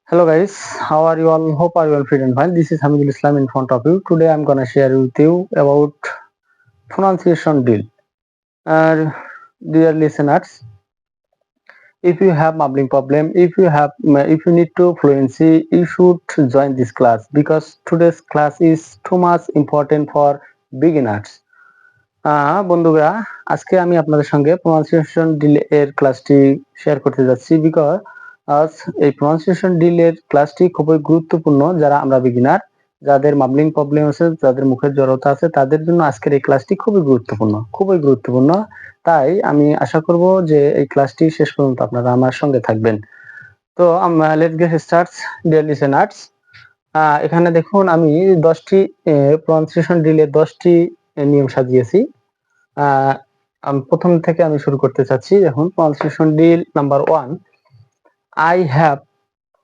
Hello guys, how are you all? Hope are you all fit and fine. This is Hamidul Islam in front of you. Today I'm gonna share with you about pronunciation drill. Uh, Dear listeners, if you have mumbling problem, if you need to fluency, you should join this class because today's class is too much important for beginners. বন্ধুরা, আজকে আমি আপনাদের সঙ্গে pronunciation deal এর ক্লাসটি share করতে যাচ্ছি because আজ এই প্রনাউন্সিয়েশন ডিল এর ক্লাসটি খুবই গুরুত্বপূর্ণ। যারা আমরা বিগিনার, যাদের মাবলিং প্রবলেম আছে, যাদের মুখের জড়তা আছে, তাদের জন্য আজকের এই ক্লাসটি খুবই গুরুত্বপূর্ণ। তাই আমি আশা করব যে এই ক্লাসটি শেষ পর্যন্ত আপনারা আমার সঙ্গে থাকবেন। তো let's get start dear listeners. এখানে দেখুন আমি 10টি প্রনাউন্সিয়েশন ডিলের 10টি নিয়ম সাজিয়েছি। আমি প্রথম থেকে আমি শুরু করতে চাচ্ছি। এখন pronunciation deal number 1, I have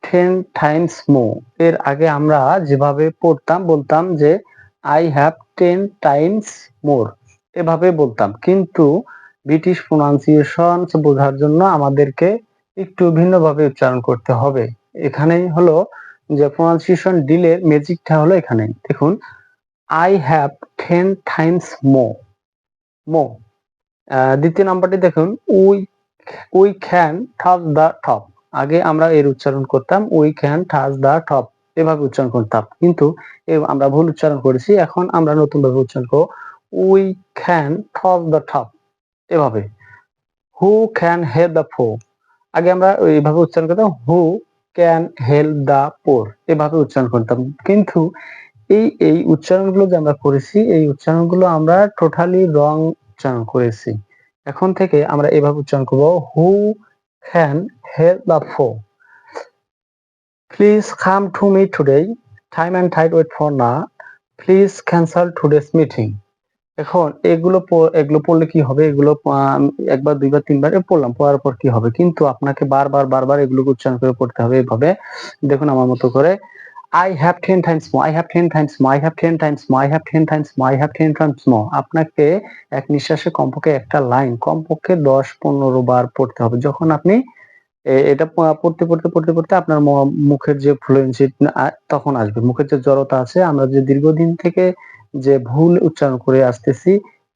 10 times more. এর আগে আমরা যেভাবে পড়তাম, বলতাম যে আই হ্যাভ 10 টাইমস মোর, এভাবে বলতাম, কিন্তু ব্রিটিশ প্রনাউন্সিয়েশন বোঝার জন্য আমাদেরকে একটু ভিন্নভাবে উচ্চারণ করতে হবে। এখানেই হলো যে প্রনাউন্সিয়েশন ডিলের ম্যাজিকটা হলো এখানে। দেখুন, আই হ্যাভ 10 টাইমস মোর। দ্বিতীয় নাম্বারটি দেখুন, we can touch the top. আগে আমরা এর উচ্চারণ করতাম we can touch the top, এভাবে উচ্চারণ করতাম, কিন্তু আমরা ভুল উচ্চারণ করেছি। এখন আমরা নতুন ভাবে উচ্চারণ করব we can touch the top, এভাবে। Who can help the poor. আগে আমরা এইভাবে উচ্চারণ করতাম who can help the poor, এভাবে উচ্চারণ করতাম, কিন্তু এই উচ্চারণগুলো যে আমরা করেছি, এই উচ্চারণগুলো আমরা টোটালি রং উচ্চারণ করেছি। এখন থেকে আমরা এভাবে উচ্চারণ করব who can help the poor. Please come to me today, time and tide wait for none, please cancel today's meeting. এখন এগুলো পড়লে কি হবে, এগুলো একবার দুইবার তিনবার পড়লাম, পড়ার পর কি হবে, কিন্তু আপনাকে বারবার এগুলোকে উচ্চারণ করে পড়তে হবে এভাবে। দেখুন আমার মতো করে, I have 10 times more, I have 10 times more, I have 10 times more, I have 10 times more, I have 10 times more। আপনাকে এক নিঃশ্বাসে কমপক্ষে একটা লাইন কমপক্ষে 10-15 বার পড়তে হবে। যখন আপনি এটা পড়তে আপনার মুখের যে ফ্লুয়েন্সি তখন আসবে। মুখের যে জড়তা আছে, আমরা যে দীর্ঘদিন থেকে যে ভুল উচ্চারণ করে আসতেছি,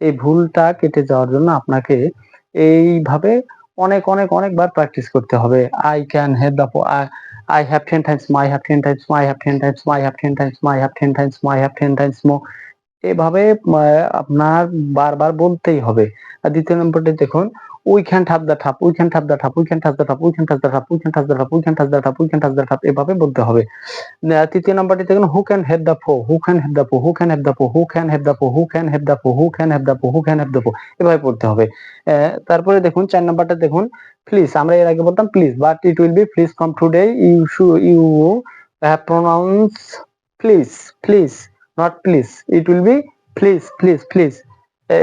এই ভুলটা কেটে যাওয়ার জন্য আপনাকে এইভাবে অনেকবার প্র্যাকটিস করতে হবে। I can have the I have 10 times more, I have 10 times more, I have 10 times more, I have 10 times more, I have 10 times more, I have 10 times more। এভাবে আপনার বারবার বলতেই হবে। আর দ্বিতীয় নম্বরটি দেখুন, we can touch the top, we can touch the top, we can touch the top, we can touch the top, we can touch the top, we can touch the top, we can touch the top, এভাবে বলতে হবে। তৃতীয় নম্বরটি দেখুন, হু can help the poor, who can help the poor, who can help the poor, who can help the poor, who can help the poor, who can help the poor, who can help the poor, এভাবে পড়তে হবে। তারপরে দেখুন 4 নম্বরটা দেখুন, please. আমরা এর আগে বলতাম please, but it will be please from today you pronounce please, not please, it will be please.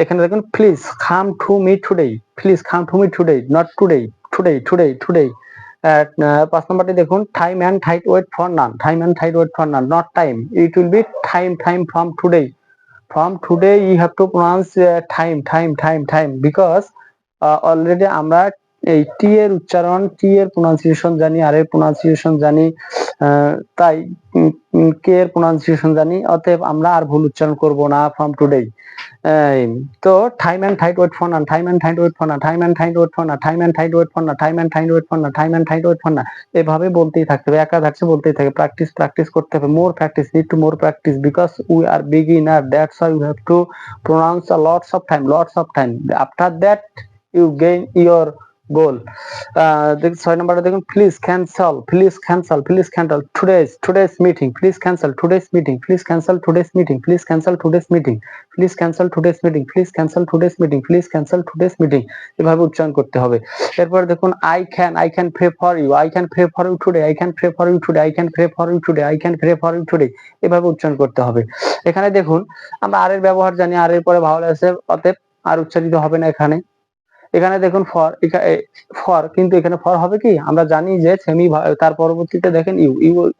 এখানে দেখুন, please come to me today, please come to me today, not today. 5 নম্বরটি দেখুন, time and tide wait for none, time and tide wait for none, not time, it will be time from today. From today you have to pronounce time because already আমরা এই টি এর উচ্চারণ, টি এর pronunciation জানি, আর এর pronunciation জানি, তাই কে এর প্রনাউন্সিয়েশন জানি, অতএব আমরা আর ভুল উচ্চারণ করব না ফ্রম টুডে। তো time and tide wait for না, time and tide wait for না, time and tide wait for না, time and tide wait for না, time and tide wait for না, time and tide wait for না, এভাবে বলতেই থাকতে হবে, একাধারে বলতেই থাকে। প্র্যাকটিস করতে হবে, more practice, need to more practice because we are beginner, that's why you have to pronounce lots of time. After that you gain your goal. 6 নম্বরে দেখুন, please cancel today's meeting, please cancel today's meeting, please cancel today's meeting, please cancel today's meeting, please cancel today's meeting, please cancel today's meeting, please cancel today's meeting, এভাবে উচ্চারণ করতে হবে। এরপর দেখুন, I can pray for you, I can pray for you today, I can pray for you today, I can pray for you today, I can pray for you today, এভাবে উচ্চারণ করতে হবে। এখানে দেখুন, আমরা আর এর ব্যবহার জানি, আর এর পরে ভাওয়াল আছে, অতএব আর উচ্চারিত হবে না এখানে। এখানে দেখুন ফর, কিন্তু এখানে ফর হবে কি, আমরা জানি যে সেমি, তার পরবর্তীতে দেখেন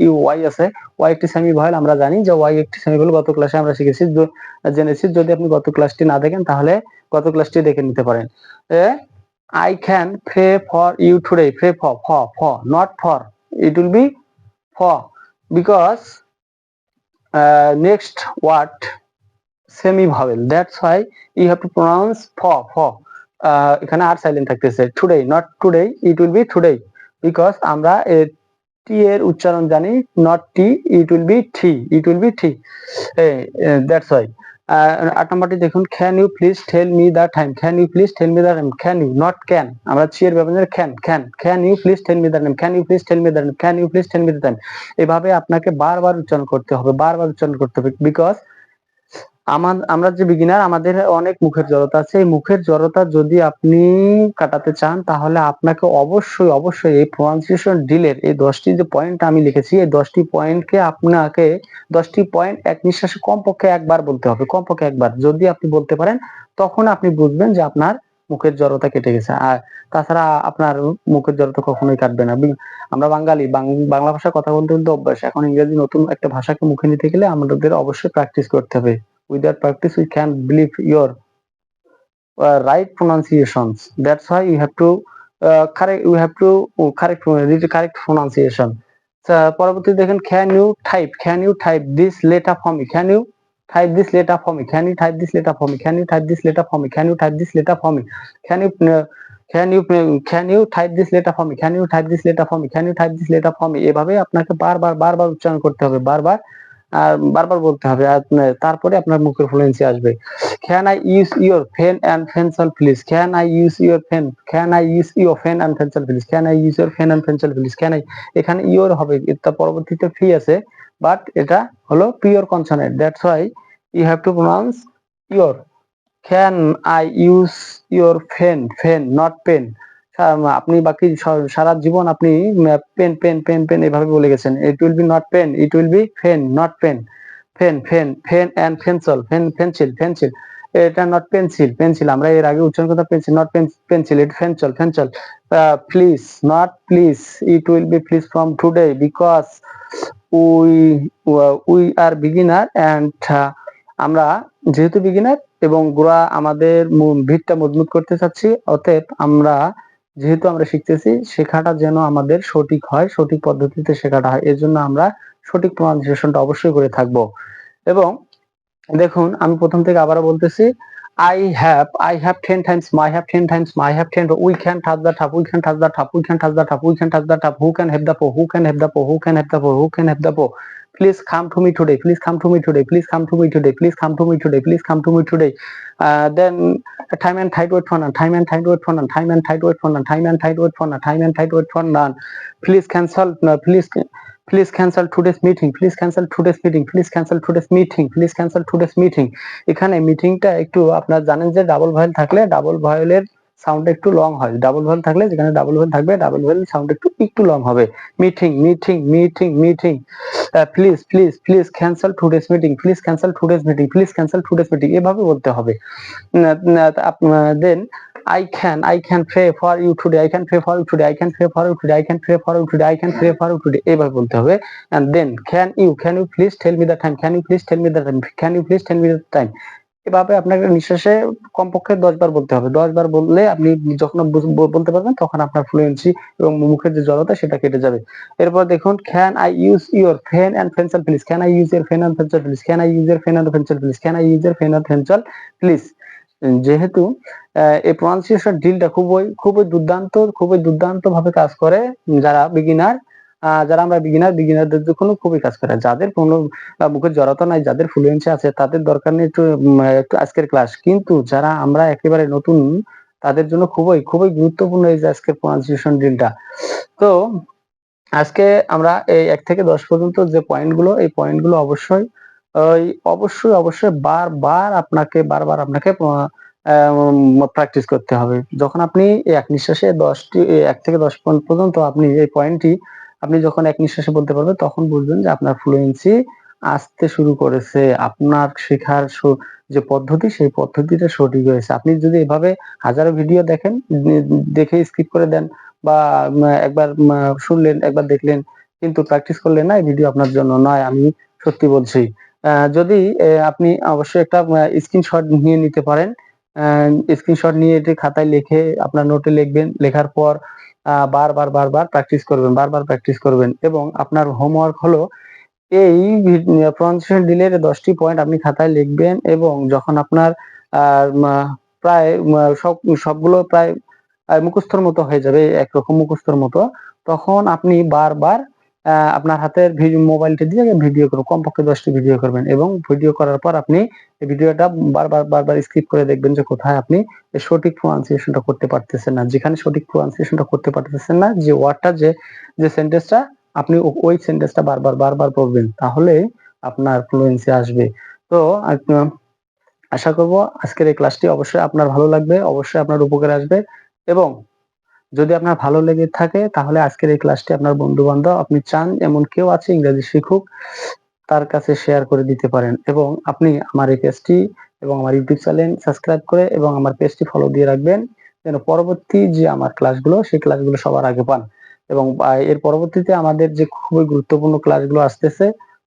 ইউ ওয়াই আছে, ওয়াই একটি সেমি ভয়েল, আমরা জানি যে ওয়াই একটি সেমি ভয়েল, গত ক্লাসে আমরা জেনেছি। যদি আপনি গত ক্লাসটি না দেখেন তাহলে গত ক্লাসটি দেখে নিতে পারেন। I can pray for you today, pray for not for, it will be because next word semi vowel, that's why you have to pronounce for এখানে আর সাইলেন্ট থাকতেছে today, not today, it will be today, because আমরা টি এর উচ্চারণ জানি, not t, it will be t, it will be t, that's why 8 নম্বরটি দেখুন, can you please tell me the time, can you please tell me the time, can you, not can, আমরা চি এর ব্যবহার can you please tell me the time, can you please tell me the time, can you please tell me the time, এভাবে আপনাকে বারবার উচ্চারণ করতে হবে, because আমরা যে বিগিনার, আমাদের অনেক মুখের জড়তা আছে। এই মুখের জড়তা যদি আপনি কাটাতে চান, তাহলে আপনাকে অবশ্যই এই প্রনাউন্সিয়েশন ডিলের এই 10টি যে পয়েন্ট আমি লিখেছি, এই 10টি পয়েন্টকে আপনাকে 10টি পয়েন্ট এক নিঃশ্বাসে কমপক্ষে একবার বলতে হবে, কমপক্ষে একবার। যদি আপনি বলতে পারেন, তখন আপনি বুঝবেন যে আপনার মুখের জড়তা কেটে গেছে। আর তাছাড়া আপনার মুখের জড়তা কখনোই কাটবে না। আমরা বাঙালি, বাংলা ভাষায় কথা বলতে অভ্যাস। এখন ইংরেজি নতুন একটা ভাষাকে মুখে নিতে গেলে আমাদের অবশ্যই প্র্যাকটিস করতে হবে। Without practice we can't believe your right pronunciations, that's why you have to correct pronunciation. পরবর্তী দেখেন, can you type this letter for me, can you type this letter for me, can you type this letter for me, can you type this letter for me, can you type this letter for me, can you type this letter for me, can you type this letter for me, can you type this letter for me, এভাবে আপনাকে বারবার উচ্চারণ করতে হবে, বারবার বলতে হবে, তারপরে আপনার মুখের ফ্লুয়েন্সি আসবে। Can I use your pen and pencil please, can I use your pen, can I use your pen and pencil please, can I use your pen and pencil please, can I, এখানে your হবে, তার পরবর্তীতে ফি আছে, but এটা হলো pure consonant, that's why you have to pronounce your. Can I use your pen, not pen, আপনি বাকি সারা জীবন আপনি পেন এভাবে বলে গেছেন। It will be not pen, it will be pen, not pen, pen and pencil, pencil, এটা not pencil, আমরা এর আগে উচ্চারণ করতে পেন্সিল, নট পেন্সিল, এটা pencil. Please, not please, it will be please from today, because we are beginner and আমরা যেহেতু beginner এবং গোড়া আমাদের ভিতটা মজবুত করতে চাচ্ছি, অতএব যেহেতু আমরা শিখতেছি, শেখাটা যেন আমাদের সঠিক হয়, সঠিক পদ্ধতিতে শেখাটা হয়, এর জন্য আমরা সঠিক প্রনাউন্সিয়েশনটা অবশ্যই করে থাকবো। এবং দেখুন, আমি প্রথম থেকে আবারও বলতেছি, I have 10 times, I have 10 times, I have 10, we can touch the top, we can touch the top, we can touch the top, we can touch the top, who can have the po, who can have the po, who can have the po, who can have the po, please come to me today, please come to me today, please come to me today, please come to me today, please come to me today. Then time and tide wait for none, time and tide wait for none, time and tide wait for none, time and tide wait for none, time and tide wait for none, please cancel, please cancel today's meeting, please cancel today's meeting, please cancel today's meeting, please cancel today's meeting. এখানে মিটিংটা একটু আপনারা জানেন যে double ভয়েল থাকলে double ভয়েলের sound একটু long হয়, double ভয়েল থাকলে যেখানে ডাবল ভয়েল থাকবে ডাবল ভয়েল সাউন্ড একটু লং হবে। Meeting, please cancel today's meeting, please cancel today's meeting, please cancel today's meeting, এভাবে বলতে হবে। দেন I can pray for you today, I can pray for you today, I can pray for you today, I can pray for you today, I can pray for you today, এভাবে বলতে হবে। and then can you please tell me the time, can you please tell me the time, can you please tell me the time, এভাবে আপনাকে নিঃশ্বাসে কমপক্ষে 10 বার বলতে হবে। 10 বার বললে আপনি যখন বলতে পারবেন, তখন আপনার ফ্লুয়েন্সি এবং মুখের যে জড়তা সেটা কেটে যাবে। এরপর দেখুন, can I use your pen and pencil please, can I use your pen and pencil please, can I use your pen and pencil please, can I use your pen and pencil please। যেহেতু এই pronunciation ডিলটা খুবই দুর্দান্ত ভাবে কাজ করে, যারা আমরা বিগিনারদের জন্য খুবই কাজ করে। যাদের কোনো মুখের জড়তা নাই, যাদের ফ্লুয়েন্সি আছে, তাদের দরকার নেই একটু আজকের ক্লাস, কিন্তু যারা আমরা একেবারে নতুন, তাদের জন্য খুবই গুরুত্বপূর্ণ এই যে আজকের প্রনাউন্সিয়েশন ডিলটা। তো আজকে আমরা এই 1 থেকে 10 পর্যন্ত যে পয়েন্টগুলো, এই পয়েন্টগুলো অবশ্যই বারবার আপনাকে প্র্যাকটিস করতে হবে। যখন আপনি এক নিঃশ্বাসে 1 থেকে 10 পর্যন্ত আপনি এই পয়েন্টটি আপনি যখন এক নিঃশ্বাসে বলতে পারবেন, তখন বুঝবেন যে আপনার ফ্লুয়েন্সি আসতে শুরু করেছে, আপনার শেখার যে পদ্ধতি, সেই পদ্ধতিটা সঠিক হয়েছে। আপনি যদি এভাবে হাজারো ভিডিও দেখেন, দেখে স্কিপ করে দেন, বা একবার শুনলেন, একবার দেখলেন, কিন্তু প্র্যাকটিস করলেন না, এই ভিডিও আপনার জন্য নয়, আমি সত্যি বলছি। যদি আপনি অবশ্যই একটা স্ক্রিনশট নিয়ে নিতে পারেন, স্ক্রিনশট নিয়ে এটি খাতায় লিখে আপনার নোটে লিখবেন, লেখার পর বারবার বারবার প্র্যাকটিস করবেন এবং আপনার হোমওয়ার্ক হলো এই প্রনাউন্সিয়েশন ডিলের 10টি পয়েন্ট আপনি খাতায় লিখবেন এবং যখন আপনার প্রায় সবগুলো প্রায় মুখস্থর মতো হয়ে যাবে, একরকম মুখস্থর মতো, তখন আপনি বারবার আপনার হাতের মোবাইলটা দিয়ে ভিডিও করবেন, কমপক্ষে 10টি ভিডিও করবেন এবং ভিডিও করার পর আপনি এই ভিডিওটা বারবার স্কিপ করে দেখবেন যে কোথায় আপনি সঠিক প্রনাউন্সিয়েশনটা করতে পারতেছেন না। যেখানে সঠিক প্রনাউন্সিয়েশনটা করতে পারতেছেন না, যে ওয়ার্ডটা যে সেন্টেন্সটা আপনি ওই সেন্টেন্সটা বারবার পড়বেন, তাহলে আপনার ফ্লুয়েন্সি আসবে। তো আশা করব আজকের এই ক্লাসটি অবশ্যই আপনার ভালো লাগবে, অবশ্যই আপনার উপকারে আসবে এবং যদি আপনার ভালো লেগে থাকে তাহলে আজকের এই ক্লাসটি আপনার বন্ধু-বান্ধব, আপনি চান এমন কেউ আছে ইংরেজি শিখুক, তার কাছে শেয়ার করে দিতে পারেন এবং আপনি আমার এই পেজটি এবং আমার ইউটিউব চ্যানেল সাবস্ক্রাইব করে এবং আমার পেজটি ফলো দিয়ে রাখবেন, যেন পরবর্তী যে আমার ক্লাসগুলো সেই ক্লাসগুলো সবার আগে পান এবং এর পরবর্তীতে আমাদের যে খুবই গুরুত্বপূর্ণ ক্লাসগুলো আসতেছে,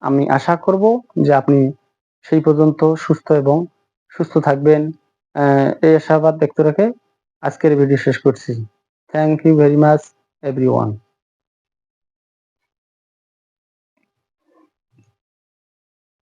আমি আশা করব যে আপনি সেই পর্যন্ত সুস্থ থাকবেন। এই আশাবাদ ব্যক্ত রেখে আজকের ভিডিও শেষ করছি। Thank you very much everyone.